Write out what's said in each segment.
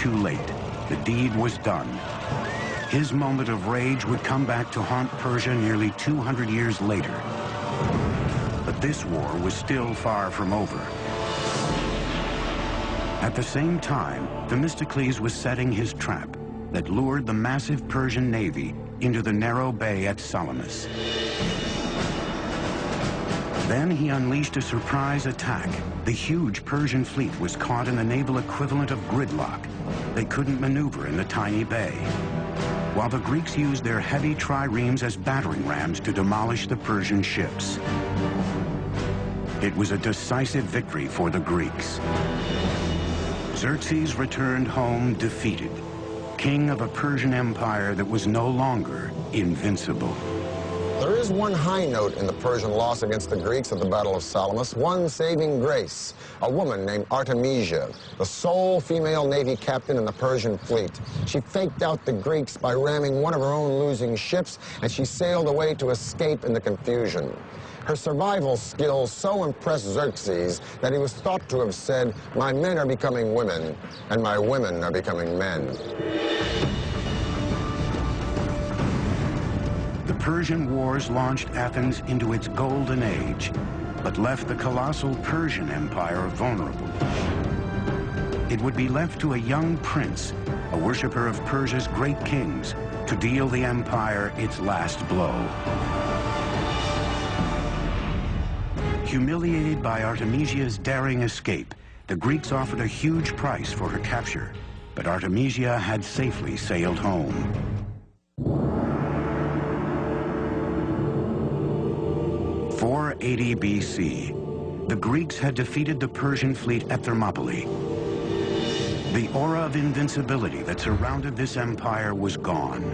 too late. The deed was done. His moment of rage would come back to haunt Persia nearly 200 years later. But this war was still far from over. At the same time, Themistocles was setting his trap that lured the massive Persian navy into the narrow bay at Salamis. Then he unleashed a surprise attack. The huge Persian fleet was caught in the naval equivalent of gridlock. They couldn't maneuver in the tiny bay, while the Greeks used their heavy triremes as battering rams to demolish the Persian ships. It was a decisive victory for the Greeks. Xerxes returned home defeated, king of a Persian empire that was no longer invincible. There is one high note in the Persian loss against the Greeks at the Battle of Salamis, one saving grace, a woman named Artemisia, the sole female Navy captain in the Persian fleet. She faked out the Greeks by ramming one of her own losing ships, and she sailed away to escape in the confusion. Her survival skills so impressed Xerxes that he was thought to have said, "My men are becoming women, and my women are becoming men." The Persian Wars launched Athens into its golden age, but left the colossal Persian Empire vulnerable. It would be left to a young prince, a worshiper of Persia's great kings, to deal the empire its last blow. Humiliated by Artemisia's daring escape, the Greeks offered a huge price for her capture, but Artemisia had safely sailed home. 480 BC, the Greeks had defeated the Persian fleet at Thermopylae. The aura of invincibility that surrounded this empire was gone.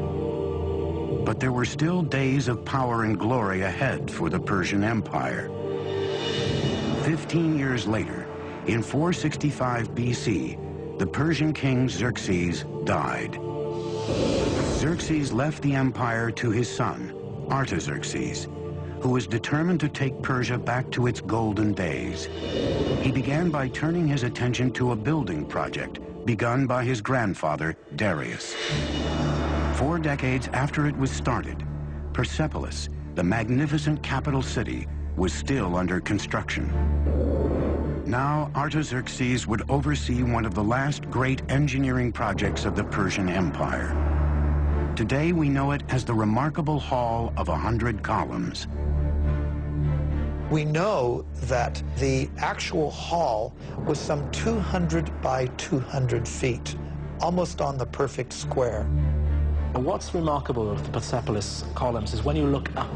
But there were still days of power and glory ahead for the Persian Empire. 15 years later, in 465 BC, the Persian king Xerxes died. Xerxes left the empire to his son, Artaxerxes, who was determined to take Persia back to its golden days. He began by turning his attention to a building project begun by his grandfather, Darius. 4 decades after it was started, Persepolis, the magnificent capital city, was still under construction. Now, Artaxerxes would oversee one of the last great engineering projects of the Persian Empire. Today, we know it as the remarkable Hall of 100 Columns. We know that the actual hall was some 200 by 200 feet, almost on the perfect square. What's remarkable of the Persepolis columns is when you look up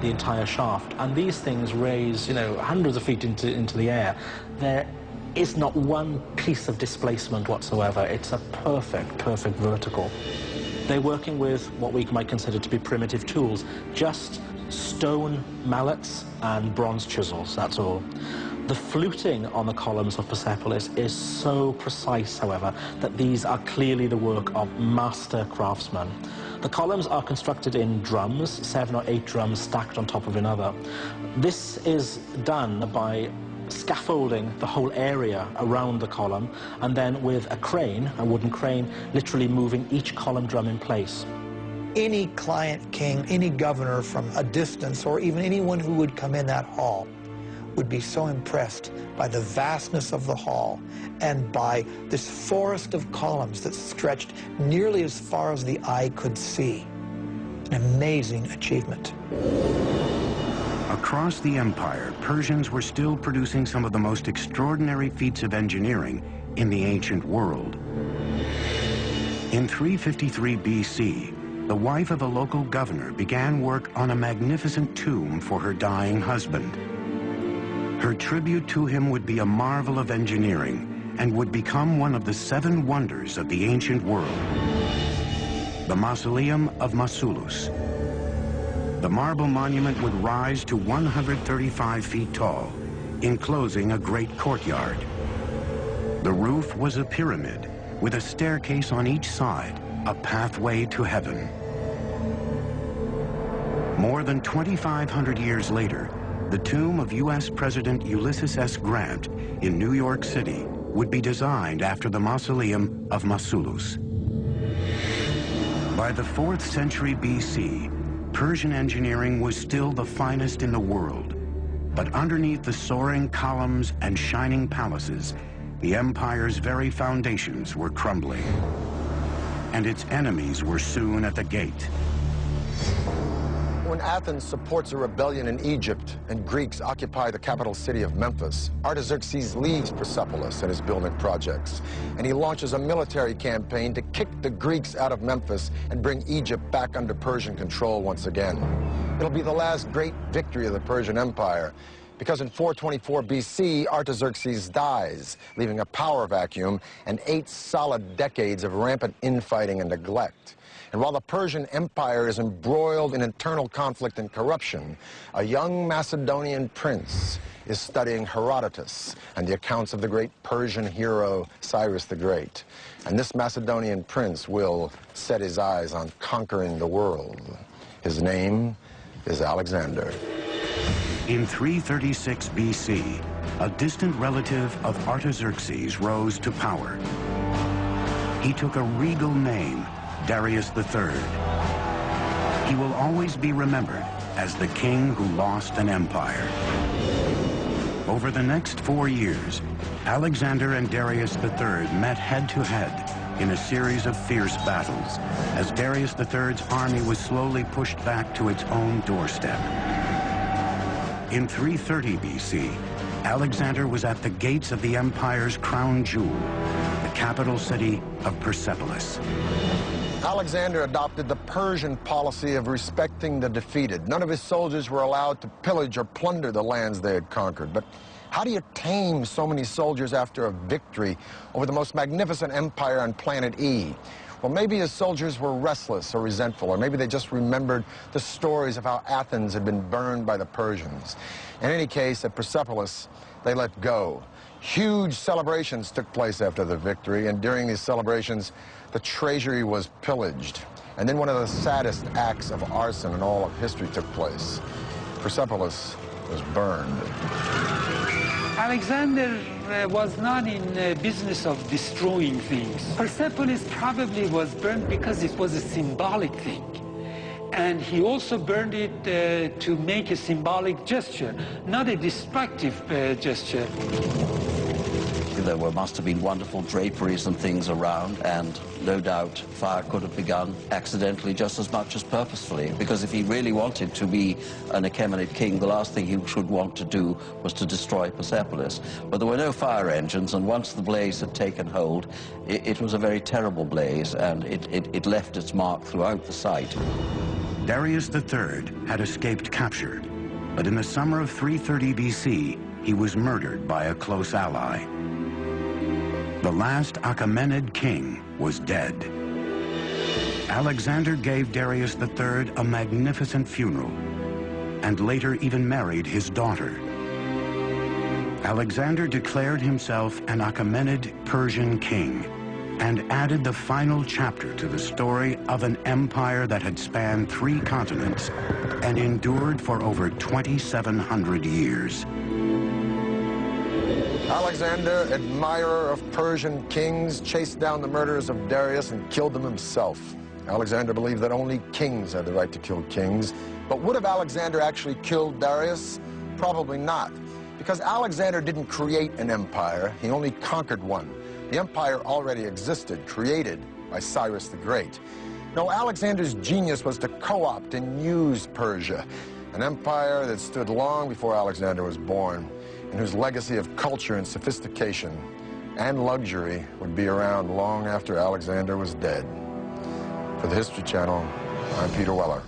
the entire shaft, and these things raise, hundreds of feet into the air, there is not one piece of displacement whatsoever. It's a perfect vertical. They're working with what we might consider to be primitive tools, just stone mallets and bronze chisels, that's all. The fluting on the columns of Persepolis is so precise, however, that these are clearly the work of master craftsmen. The columns are constructed in drums, 7 or 8 drums stacked on top of another. This is done by scaffolding the whole area around the column, and then with a crane, a wooden crane, literally moving each column drum in place. Any client king, any governor from a distance, or even anyone who would come in that hall, would be so impressed by the vastness of the hall and by this forest of columns that stretched nearly as far as the eye could see. An amazing achievement. Across the empire, Persians were still producing some of the most extraordinary feats of engineering in the ancient world. In 353 BC, the wife of a local governor began work on a magnificent tomb for her dying husband. Her tribute to him would be a marvel of engineering and would become one of the 7 wonders of the ancient world. The Mausoleum of Mausolus. The marble monument would rise to 135 feet tall, enclosing a great courtyard. The roof was a pyramid with a staircase on each side, a pathway to heaven. More than 2,500 years later, the tomb of U.S. President Ulysses S. Grant in New York City would be designed after the mausoleum of Mausolus. By the 4th century BC, Persian engineering was still the finest in the world. But underneath the soaring columns and shining palaces, the empire's very foundations were crumbling. And its enemies were soon at the gate. When Athens supports a rebellion in Egypt and Greeks occupy the capital city of Memphis, Artaxerxes leaves Persepolis and his building projects, and he launches a military campaign to kick the Greeks out of Memphis and bring Egypt back under Persian control once again. It'll be the last great victory of the Persian Empire, because in 424 BC, Artaxerxes dies, leaving a power vacuum and 8 solid decades of rampant infighting and neglect. And while the Persian Empire is embroiled in internal conflict and corruption, a young Macedonian prince is studying Herodotus and the accounts of the great Persian hero Cyrus the Great. And this Macedonian prince will set his eyes on conquering the world. His name is Alexander. In 336 BC, a distant relative of Artaxerxes rose to power. He took a regal name, Darius III. He will always be remembered as the king who lost an empire. Over the next 4 years, Alexander and Darius III met head-to-head in a series of fierce battles as Darius III's army was slowly pushed back to its own doorstep. In 330 BC, Alexander was at the gates of the empire's crown jewel, the capital city of Persepolis. Alexander adopted the Persian policy of respecting the defeated. None of his soldiers were allowed to pillage or plunder the lands they had conquered. But how do you tame so many soldiers after a victory over the most magnificent empire on planet E? Well, maybe his soldiers were restless or resentful, or maybe they just remembered the stories of how Athens had been burned by the Persians. In any case, at Persepolis, they let go. Huge celebrations took place after the victory, and during these celebrations, the treasury was pillaged. And then one of the saddest acts of arson in all of history took place. Persepolis was burned. Alexander was not in the business of destroying things. Persepolis probably was burned because it was a symbolic thing. And he also burned it to make a symbolic gesture, not a destructive gesture. There must have been wonderful draperies and things around, and no doubt fire could have begun accidentally just as much as purposefully, because if he really wanted to be an Achaemenid king, the last thing he should want to do was to destroy Persepolis. But there were no fire engines, and once the blaze had taken hold, it was a very terrible blaze, and it left its mark throughout the site. Darius III had escaped capture, but in the summer of 330 BC, he was murdered by a close ally. The last Achaemenid king was dead. Alexander gave Darius III a magnificent funeral, and later even married his daughter. Alexander declared himself an Achaemenid Persian king, and added the final chapter to the story of an empire that had spanned 3 continents and endured for over 2,700 years. Alexander, admirer of Persian kings, chased down the murderers of Darius and killed them himself. Alexander believed that only kings had the right to kill kings. But would have Alexander actually killed Darius? Probably not, because Alexander didn't create an empire, he only conquered one. The empire already existed, created by Cyrus the Great. No, Alexander's genius was to co-opt and use Persia, an empire that stood long before Alexander was born, and whose legacy of culture and sophistication and luxury would be around long after Alexander was dead. For the History Channel, I'm Peter Weller.